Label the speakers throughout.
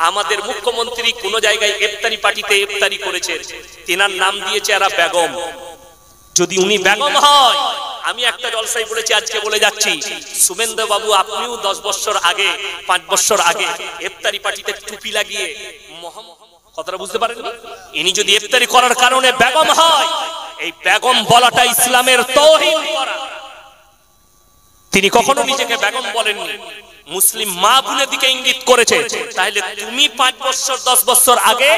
Speaker 1: আমাদের মুখ্যমন্ত্রী কোন জায়গায় ইফতারি পার্টিতে ইফতারি করেছে, তিনার নাম দিয়েছে এরা বেগম। যদি উনি বেগম হয়, আমি একটা জলসায় বলেছি, আজকে বলে যাচ্ছি, শুভেন্দু বাবু আপনিও 10 বছর আগে 5 বছর আগে ইফতারি পার্টিতে টুপি লাগিয়ে কথাটা বুঝতে পারেননি? ইনি যদি ইফতারি করার কারণে বেগম হয়, এই বেগম বলাটা ইসলামের তাওহীদ করা। তিনি কখনো নিজেকে বেগম বলেননি, মুসলিম মা বোনের দিকে ইঙ্গিত করেছে। তাহলে তুমি 5 বছর 10 বছর আগে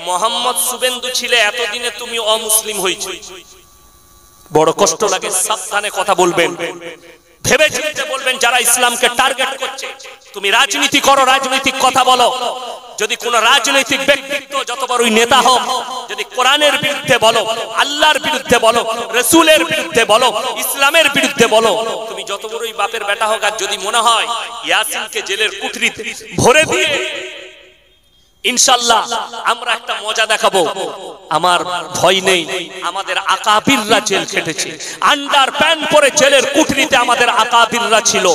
Speaker 1: মোহাম্মদ শুভেন্দু ছিলে, এতদিনে তুমি অমুসলিম হয়েছো। বড় কষ্ট লাগে, সাবধানে কথা বলবেন, ভেবে চিন্তে বলবেন। যারা ইসলামকে টার্গেট করছে, তুমি রাজনীতি করো, রাজনৈতিক কথা বলো। যদি কোন রাজনৈতিক ব্যক্তিত্ব, যত বড়ই নেতা হোক, যদি কোরআনের বিরুদ্ধে বলো, আল্লাহর বিরুদ্ধে বলো, রাসূলের বিরুদ্ধে বলো, ইসলামের বিরুদ্ধে বলো, তুমি যত বড়ই বাপের বেটা হোক, আর যদি মনে হয় ইয়াসিনকে জেলের কুঠরিতে ভরে দিয়ে ইনশাআল্লাহ আমরা একটা মজা দেখাবো, আমার ভয় নেই। আমাদের আকাবিররা জেল খেটেছে, আন্ডার প্যান্ট পরে জেলের কুঠরিতে আমাদের আকাবিররা ছিল।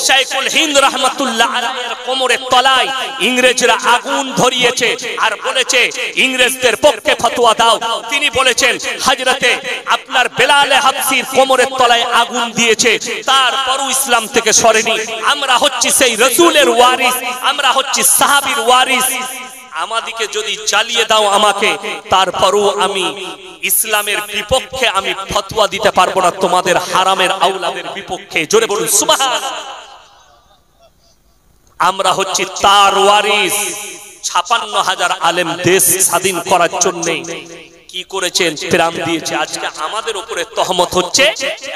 Speaker 1: শাইখুল হিন্দ রাহমাতুল্লাহ আলাইহির কোমরের তলায় ইংরেজরা আগুন ধরিয়েছে আর বলেছে ইংরেজদের পক্ষে ফতোয়া দাও। তিনি বলেছেন হযরতে আপনার বেলাল হাবশির কোমরের তলায় আগুন দিয়েছে, তারপরও ইসলাম থেকে সরেনি। আমরা হচ্ছি সেই রাসূলের ওয়ারিস, আমরা হচ্ছি সাহাবীর ওয়ারিস। আমাদিকে যদি জ্বালিয়ে দাও আমাকে, তারপরও আমি ইসলামের বিপক্ষে আমি ফতোয়া দিতে পারবো না, তোমাদের হারামের আওলাদের বিপক্ষে। জোরে বলুন সুবহান। আমরা হচ্ছি তার ওয়ারিস। ৫৬,০০০ আলেম দেশ স্বাধীন করার জন্য কি করেছেন? প্রাণ দিয়েছে। আজকে আমাদের উপরে তহমত হচ্ছে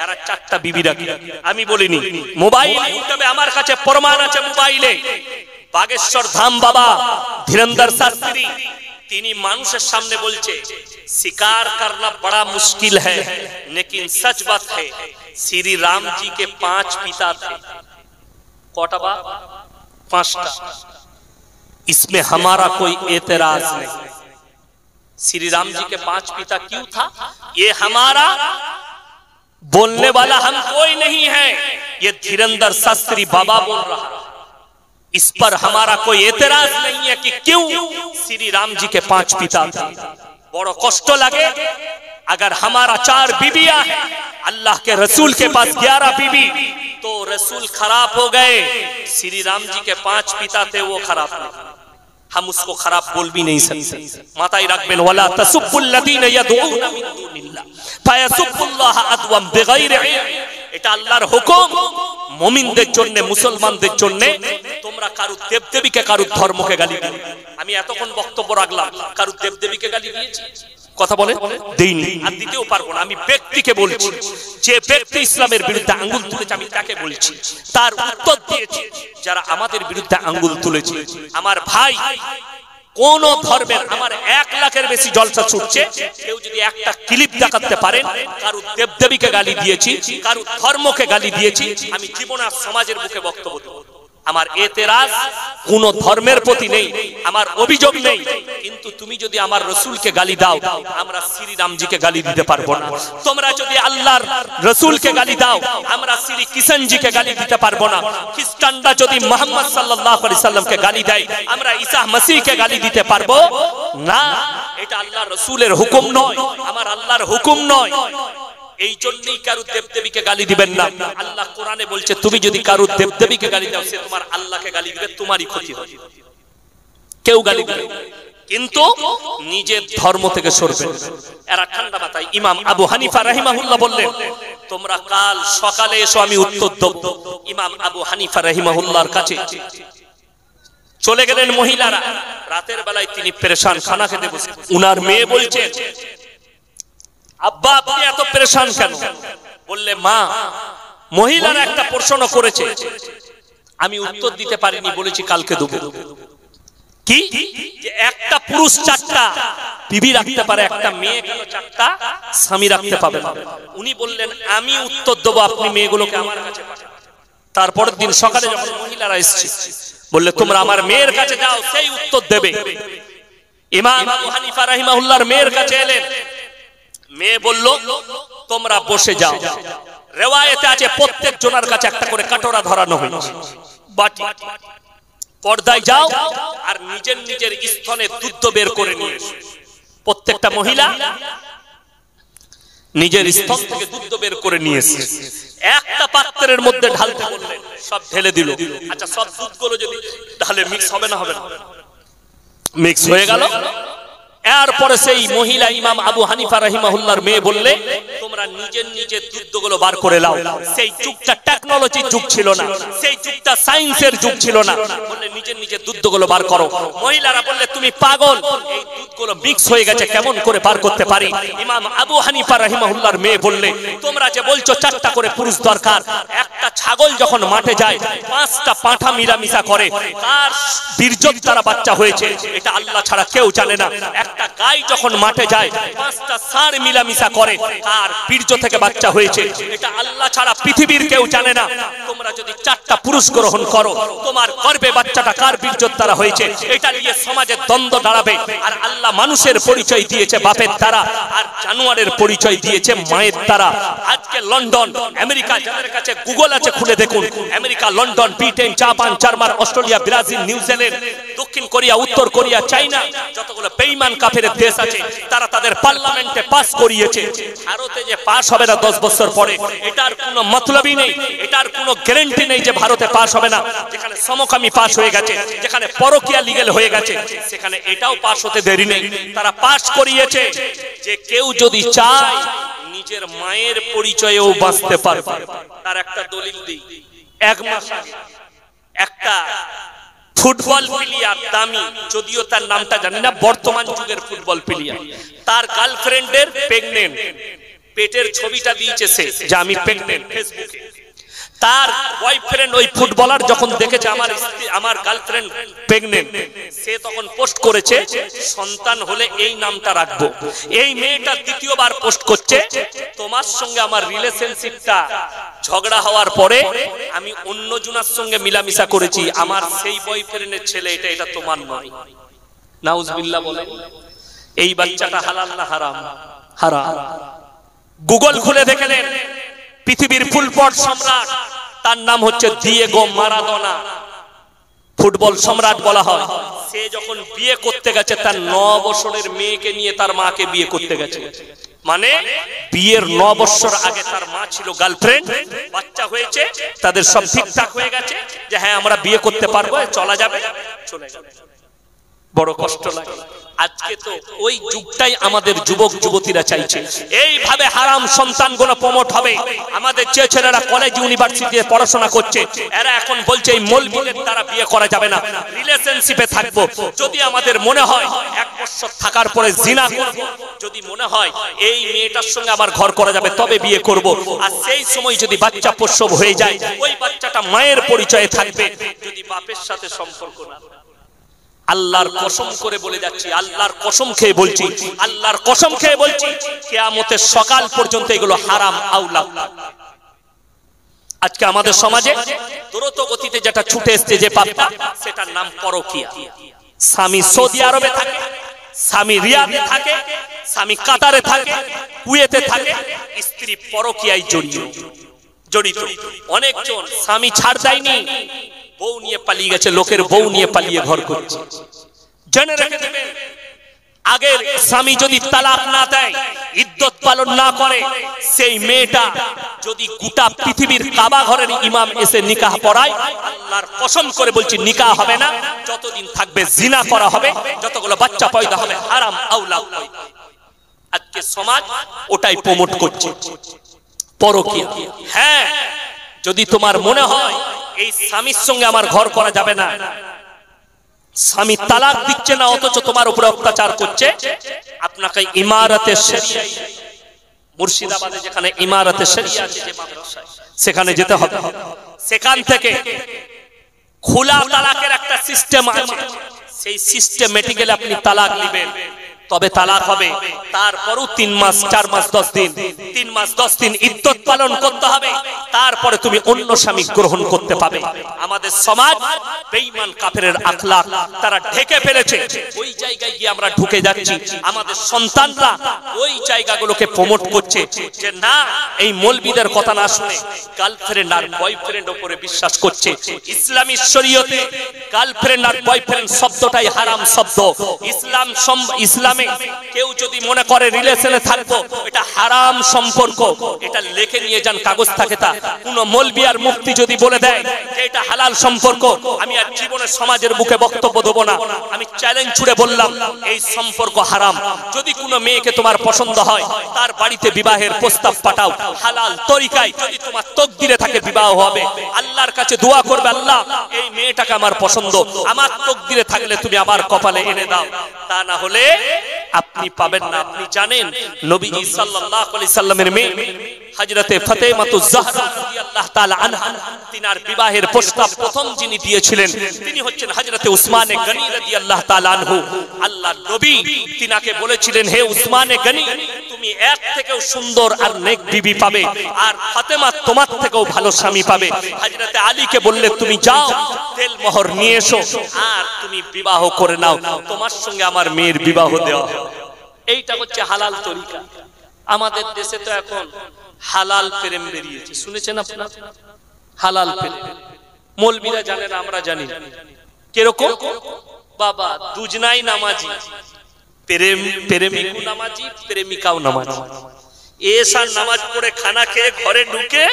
Speaker 1: এরা 4টা বিবি রাখে। আমি বলিনি, মোবাইল ইউটিউবে আমার কাছে প্রমাণ আছে। মোবাইলে बागेश्वर धाम बाबा धीरेंद्र शास्त्री তিনি মানুষের সামনে বলছে शिकार करना बड़ा मुश्किल है, लेकिन सच बात है श्री राम जी के 5 पिता थे। कोटा बाप 5टा, इसमें हमारा कोई एतराज नहीं। श्री राम जी के 5 पिता क्यों था? ये हमारा बोलने वाला हम कोई नहीं है, ये धीरेंद्र शास्त्री बाबा बोल रहा है। इस पर हमारा कोई एतराज नहीं है कि क्यों श्री राम जी के 5 पिता थे। बड़ा कष्ट लगे अगर हमारा 4 बीबियां हैं, अल्लाह के रसूल के पास 11 बीबी, तो रसूल खराब हो गए। श्री राम जी के 5 पिता थे, वो खराब नहीं, हम उसको खराब बोल भी नहीं सकते। माताई रखबेन वला तसुब्बुल्लदीन यदऊना मिन दुनिल्लाह फायसुब्बुल्लाह अदवम बिगैरि इल्म। এটা আল্লাহর হুকুম মুমিনদের জন্য, মুসলমানদের জন্য। তোমরা কারু দেবদেবীকে, কারু ধর্মকে গালি দিও। আমি এতক্ষণ বক্তব্য রাখলাম, কারু দেবদেবীকে গালি দিয়েছি? কথা বলে দেইনি, আর দিতেও পারবো না। আমি ব্যক্তিকে বলছি, যে ব্যক্তি ইসলামের বিরুদ্ধে আঙ্গুল তুলেছে আমি তাকে বলছি। তার উত্তর দিয়েছি যারা আমাদের বিরুদ্ধে আঙ্গুল তুলেছে। আমার ভাই কোন ধর্মের, আমার 1 লাখের বেশি জলসা ছুটছে, কেউ যদি একটা ক্লিপ দেখাতে পারেন কারু দেবদেবীকে গালি দিয়েছি, কারু ধর্মকে গালি দিয়েছি, আমি জীবনে সমাজের বুকে বক্তব্য দেব। আমার এতেরাজ কোন ধর্মের প্রতি নেই, আমার অভিযোগ নেই। কিন্তু তুমি যদি আমার রাসূলকে গালি দাও, আমরা শ্রী রামজিকে গালি দিতে পারবো না। তোমরা যদি আল্লাহর রাসূলকে গালি দাও, আমরা শ্রী কৃষ্ণজিকে গালি দিতে পারবো না। খ্রিস্টানরা যদি মুহাম্মদ সাল্লাল্লাহু আলাইহি সাল্লামকে গালি দেয়, আমরা ঈসা মসিহকে গালি দিতে পারবো না। এটা আল্লাহর রাসূলের হুকুম নয়, আমার আল্লাহর হুকুম নয়। এই জন্যই কারু দেবদেবীকে গালি দিবেন না। আল্লাহ কোরআনে বলছে তুমি যদি কারু দেবদেবীকে গালি দাও, সে তোমার আল্লাহকে গালি দিবে, তোমারই ক্ষতি হবে। কেউ গালি দিবে, কিন্তু নিজের ধর্ম থেকে সরবে। এরা ঠান্ডা মাথায়। ইমাম আবু হানিফা রাহিমাহুল্লাহ বললেন তোমরা কাল সকালে এসো, আমি উত্তর দেব। ইমাম আবু হানিফা রাহিমাহুল্লাহর কাছে চলে গেলেন মহিলারা। রাতের বেলায় তিনি পেরেশান, খানা খেতে বসে। উনার মেয়ে বলছে আব্বা আপনি এত পেরেশান কেন? বললে মা মহিলারা একটা প্রশ্ন করেছে, আমি উত্তর দিতে পারিনি, বলেছি কালকে দেব। কি? যে একটা পুরুষ 4টা বিবি রাখতে পারে, একটা মেয়ে কেন 4টা স্বামী রাখতে পাবে না? উনি বললেন আমি উত্তর দেব, আপনি মেয়েগুলোকে আমার কাছে পাঠান। তারপরের দিন সকালে যখন মহিলারা এসেছে, বললে তোমরা আমার মেয়ের কাছে যাও, সেই উত্তর দেবে। ইমাম আবু হানিফা রাহিমাহুল্লাহর মেয়ের কাছে এলেন। মেয়ে বলল তোমরা বসে যাও। রিওয়ায়েতে আছে প্রত্যেক জনের কাছে একটা করে কাটোরা ধরানো হয়েছে, বাটি। পর্দায় যাও আর নিজের নিজের স্তনে দুধ বের করে নিয়ে এসে প্রত্যেকটা মহিলা নিজের স্তন থেকে দুধ বের করে নিয়ে এসে একটা পাত্রের মধ্যে ঢালতে বললেন, সব ঢেলে দিল। আচ্ছা, সব দুধগুলো যদি ঢালে মিক্স হবে না? হবে না। মিক্স হয়ে গেল। এরপরে সেই মহিলা ইমাম আবু হানিফা রাহিমাহুল্লাহর মেয়ে বললে, তোমরা নিজের নিজের দুধগুলো বার করে নাও। সেই যুগটা টেকনোলজির যুগ ছিল না, সেই যুগটা সায়েন্সের যুগ ছিল না। বললে নিজের নিজের দুধগুলো বার করো। মহিলারা বললে, তুমি পাগল, এই দুধগুলো মিক্স হয়ে গেছে, কেমন করে বার করতে পারি? ইমাম আবু হানিফা রাহিমাহুল্লাহর মেয়ে বললে, তোমরা যে বলছো 4টা করে পুরুষ দরকার, একটা ছাগল যখন মাঠে যায় 5টা পাঁঠা মিলামিশা করে, কার বীর্যত তারা বাচ্চা হয়েছে এটা আল্লাহ ছাড়া কেউ জানে না। একটা গাই যখন মাঠে যায় 5টা ষাঁড় মিলামিশা করে, কার বীর্য থেকে বাচ্চা হয়েছে এটা আল্লাহ ছাড়া পৃথিবীর কেউ জানে না। তোমরা যদি 4টা পুরুষ গ্রহণ করো, তোমার গর্ভে বাচ্চাটা কার বীর্যত দ্বারা হয়েছে এটা নিয়ে সমাজে দ্বন্দ্ব দাঁড়াবে। আর আল্লাহ মানুষের পরিচয় দিয়েছে বাপের দ্বারা, আর জানোয়ারের পরিচয় দিয়েছে মায়ের দ্বারা। আজকে লন্ডন, আমেরিকা, যাদের কাছে গুগল আছে খুলে দেখুন, America, London, Britain, Japan, German, Australia, Brazil, New Zealand, দক্ষিণ কোরিয়া, উত্তর কোরিয়া, চাইনা, যতগুলো বেঈমান কাফের দেশ আছে তারা তাদের পার্লামেন্টে পাস করিয়েছে। ভারতে যে পাস হবে না 10 বছর পরে, এটার কোনো মতলবই নেই, এটার কোনো গ্যারান্টি নেই যে ভারতে পাস হবে না। যেখানে সমকামী পাস হয়ে গেছে, যেখানে পরকীয়া লিগ্যাল হয়ে গেছে, সেখানে এটাও পাস হতে দেরি নেই। তারা পাস করিয়েছে যে কেউ যদি চায় নিজের মায়ের পরিচয়েও বাঁচতে পারবে। তার একটা দলিল দিই। 1 মাস আগে একটা ফুটবল প্লেয়ার, দামি, যদিও তার নামটা জানি না, বর্তমান যুগের ফুটবল প্লেয়ার, তার গার্লফ্রেন্ডের প্রেগনেন্ট, পেটের ছবিটা দিয়েছে সে যে আমি প্রেগনেন্ট ফেসবুকে। তার বয়ফ্রেন্ড ওই ফুটবলার যখন দেখেছে আমার গার্লফ্রেন্ড প্রেগনেন্ট, সে তখন পোস্ট করেছে সন্তান হলে এই নামটা রাখবো। এই মেয়েটা দ্বিতীয়বার পোস্ট করছে, তোমার সঙ্গে আমার রিলেশনশিপটা ঝগড়া হওয়ার পরে আমি অন্য জনের সঙ্গে মিলামিশা করেছি, আমার সেই বয়ফ্রেন্ডের ছেলে, এটা তোমার নয়। নাউজুবিল্লাহ বলে। এই বাচ্চাটা হালাল না হারাম? হারাম। গুগল খুলে দেখলেন, পৃথিবীর ফুটবল সম্রাট, তার নাম হচ্ছে দিয়েগো মারাদোনা, ফুটবল সম্রাট বলা হয়। সে যখন বিয়ে করতে গেছে, তার 9 বছরের মেয়েকে নিয়ে তার মাকে বিয়ে করতে গেছে। মানে বিয়ের 9 বছর আগে তার মা ছিল গার্লফ্রেন্ড, বাচ্চা হয়েছে, তাদের সব ঠিকঠাক হয়ে গেছে যে হ্যাঁ আমরা বিয়ে করতে পারবো, চলা যাবে, চলে যাবে। বড় কষ্ট লাগে। আজকে তো ওই যুগটাই আমাদের যুবক যুবতীরা চাইছে। এইভাবে হারাম সন্তানগুলো প্রমোট হবে। আমাদের যে ছেলেরা কলেজ ইউনিভার্সিটিতে পড়াশোনা করছে, এরা এখন বলছে এই মৌলবীদের দ্বারা বিয়ে করা যাবে না, রিলেশনশিপে থাকবো। যদি আমাদের মনে হয় 1 বছর থাকার পরে জিনা করব, যদি মনে হয় এই মেয়েটার সঙ্গে আমার ঘর করা যাবে, তবে বিয়ে করব। আর সেই সময় যদি বাচ্চা প্রসব হয়ে যায়, ওই বাচ্চাটা মায়ের পরিচয়ে থাকবে, যদি বাপের সাথে সম্পর্ক না। আল্লাহর কসম করে বলে যাচ্ছি, আল্লাহর কসম খেয়ে বলছি, আল্লাহর কসম খেয়ে বলছি, কিয়ামতের সকাল পর্যন্ত এগুলো হারাম আওলা। আজকে আমাদের সমাজে দ্রুত গতিতে যেটা ছুটে এসছে যে পাপটা, সেটার নাম পরকীয়া। স্বামী সৌদি আরবে থাকে, স্বামী রিয়াদে থাকে, স্বামী কাতারে থাকে, কুয়েতে থাকে, স্ত্রী পরকীয়ায় জড়িত। অনেকজন স্বামী ছাড় দেয়নি, বউ নিয়ে পালিয়ে গেছে, লোকের বউ নিয়ে পালিয়ে ঘর করছে। জেনে রেখে দেবেন, আগের স্বামী যদি তালাক না দেয়, ইদ্যত পালন না করে, সেই মেয়েটা যদি গোটা পৃথিবীর কাবা ঘরের ইমাম এসে নিকাহ পড়ায়, আল্লাহর কসম করে বলছি নিকাহ হবে না। যতদিন থাকবে জিনা করা হবে, যতগুলো বাচ্চা পয়দা হবে হারাম আওলাদ। আজকে সমাজ ওটাই প্রমোট করছে, পরকীয়া। হ্যাঁ, যদি তোমার মনে হয় এই স্বামীর সঙ্গে আমার ঘর করা যাবে না, স্বামী তালাক দিচ্ছে না অথচ তোমার উপরে অত্যাচার করছে, আপনাকে ইমারতে শরিয়া, মুর্শিদাবাদে যেখানে ইমারতে শরিয়া আছে যে মাদ্রাসা, সেখানে যেতে হবে। সেখান থেকে খোলা তালাকের একটা সিস্টেম আছে, সেই সিস্টেমেটিক্যালি আপনি তালাক নেবেন। তবে তালাক হবে। তারপরও 3 মাস 4 মাস 10 দিন 3 মাস 10 দিন ইদ্যত পালন করতে হবে, তারপরে তুমি অন্য স্বামী গ্রহণ করতে পাবে। আমাদের সমাজ বেঈমান কাফেরের আখলাক তারা ঢেকে ফেলেছে, ওই জায়গায় গিয়ে আমরা ঢুকে যাচ্ছি। আমাদের সন্তানরা ওই জায়গাগুলোকে প্রমোট করছে যে না, এই মৌলবীদের কথা না শুনে গার্লফ্রেন্ড আর বয়ফ্রেন্ড উপরে বিশ্বাস করছে। ইসলামী শরীয়তে গার্লফ্রেন্ড আর বয়ফ্রেন্ড শব্দটাই হারাম শব্দ। ইসলামে কেউ যদি মনে করে রিলেশনে থাকবো এটা হারাম সম্পর্ক, এটা লিখে নিয়ে যান কাগজ থাকে। তা কোন মৌলবী আর মুফতি যদি বলে দেয় যে এটা হালাল সম্পর্ক, আমি আর জীবনে সমাজের বুকে বক্তব্য দেবো না। আমি চ্যালেঞ্জ ছুড়ে বললাম এই সম্পর্ক হারাম। যদি কোনো মেয়েকে তোমার পছন্দ হয় তার বাড়িতে বিবাহের প্রস্তাব পাঠাও হালাল তরিকায়। যদি তোমার তকদিরে থাকে বিবাহ হবে, আল্লাহর কাছে দোয়া করবে, আল্লাহ এই মেয়েটাকে আমার পছন্দ, আমার তকদিরে থাকলে তুমি আমার কপালে এনে দাও। তা না হলে আপনি পাবেন না। আপনি জানেন নবীজি সাল্লাল্লাহু আলাইহি সাল্লামের মেয়ে হযরতে ফাতেমাতুজ জাহরা রাদিয়াল্লাহু তাআলা আনহা, তিনার বিবাহের প্রস্তাব প্রথম যিনি দিয়েছিলেন তিনি হচ্ছেন হযরতে উসমানে গনি রাদিয়াল্লাহু তাআলা আনহু। আল্লাহর নবী তিনাকে বলেছিলেন, হে উসমানে গনি, তুমি এক থেকেও সুন্দর আর নেক বিবি পাবে, আর ফাতেমা তোমার থেকেও ভালো স্বামী পাবে। হযরতে আলীকে বললে তুমি যাও তেল মোহর নিয়ে এসো আর তুমি বিবাহ করে নাও, তোমার সঙ্গে আমার মেয়ের বিবাহ দেওয়া। এইটা হচ্ছে হালাল তরিকা। আমাদের দেশে তো এখন হালাল প্রেম বেরিয়েছে, শুনেছেন আপনারা? হালাল প্রেম মৌলবীরা জানে না, আমরা জানি। কিরকম? বাবা দুজনাই নামাজি, প্রেমিকও নামাজি, প্রেমিকাও নামাজি। এসার নামাজ পড়ে খানা খেয়ে ঘরে ঢুকে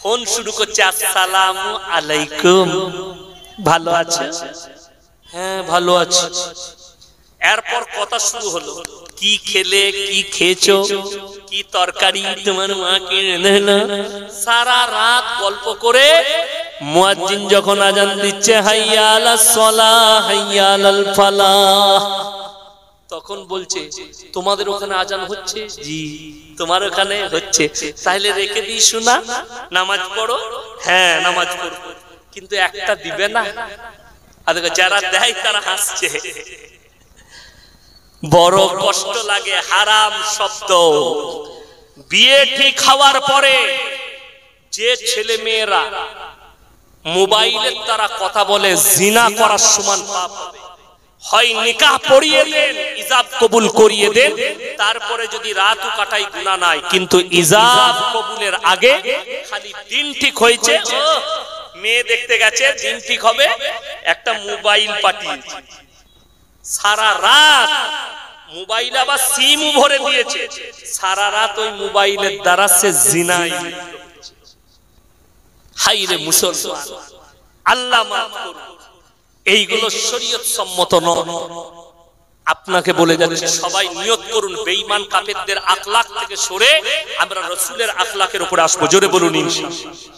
Speaker 1: ফোন শুরু করছে, আসসালামু আলাইকুম, ভালো আছে? হ্যাঁ ভালো আছে। এরপর কথা শুরু হলো, কি খেলে, কি খেয়েছো, কি তরকারি তোমার মা কে রান্না। সারা রাত গল্প করে মুয়াজ্জিন যখন আজান দিচ্ছে হাইয়া আলাস সালাহ হাইয়া আলাল ফালাহ, তখন বলছে তোমাদের ওখানে আজান হচ্ছে? জি। তোমার ওখানে হচ্ছে, তাহলে রেখে দিই শোনা, নামাজ পড়ো। হ্যাঁ নামাজ পড়ো, কিন্তু একটা দিবে না। আর যারা দেয় তারা হাসছে। বড় কষ্ট লাগে হারাম শব্দ। বিয়ে ঠিক হওয়ার পরে যে ছেলে মেয়েরা মোবাইলের দ্বারা কথা বলে জিনা করার সমান পাপ হবে। হয় নিকাহ পড়িয়ে দেন, ইজাব কবুল করিয়ে দেন, তারপরে যদি রাতও কাটাই গুনাহ নাই, কিন্তু ইজাব কবুলের আগে খালি দিন ঠিক হয়েছে, ও মেয়ে দেখতে গেছে, দিন ঠিক হবে, একটা মোবাইল পাঠিয়েছে, সারা রাত মোবাইল আবার সিমও ভরে দিয়েছে, সারা রাত ওই মোবাইলের দ্বারা সে জিনায়। হায়রে মুসলমান, আল্লাহ মাফ করুন। এইগুলো শরীয়ত সম্মত নয়। আপনাকে বলে যাচ্ছে সবাই নিয়ত করুন বেঈমান কাফেরদের আখলাক থেকে সরে আমরা রাসূলের আখলাকের উপরে আসবো। জোরে বলুন ইনশাআল্লাহ।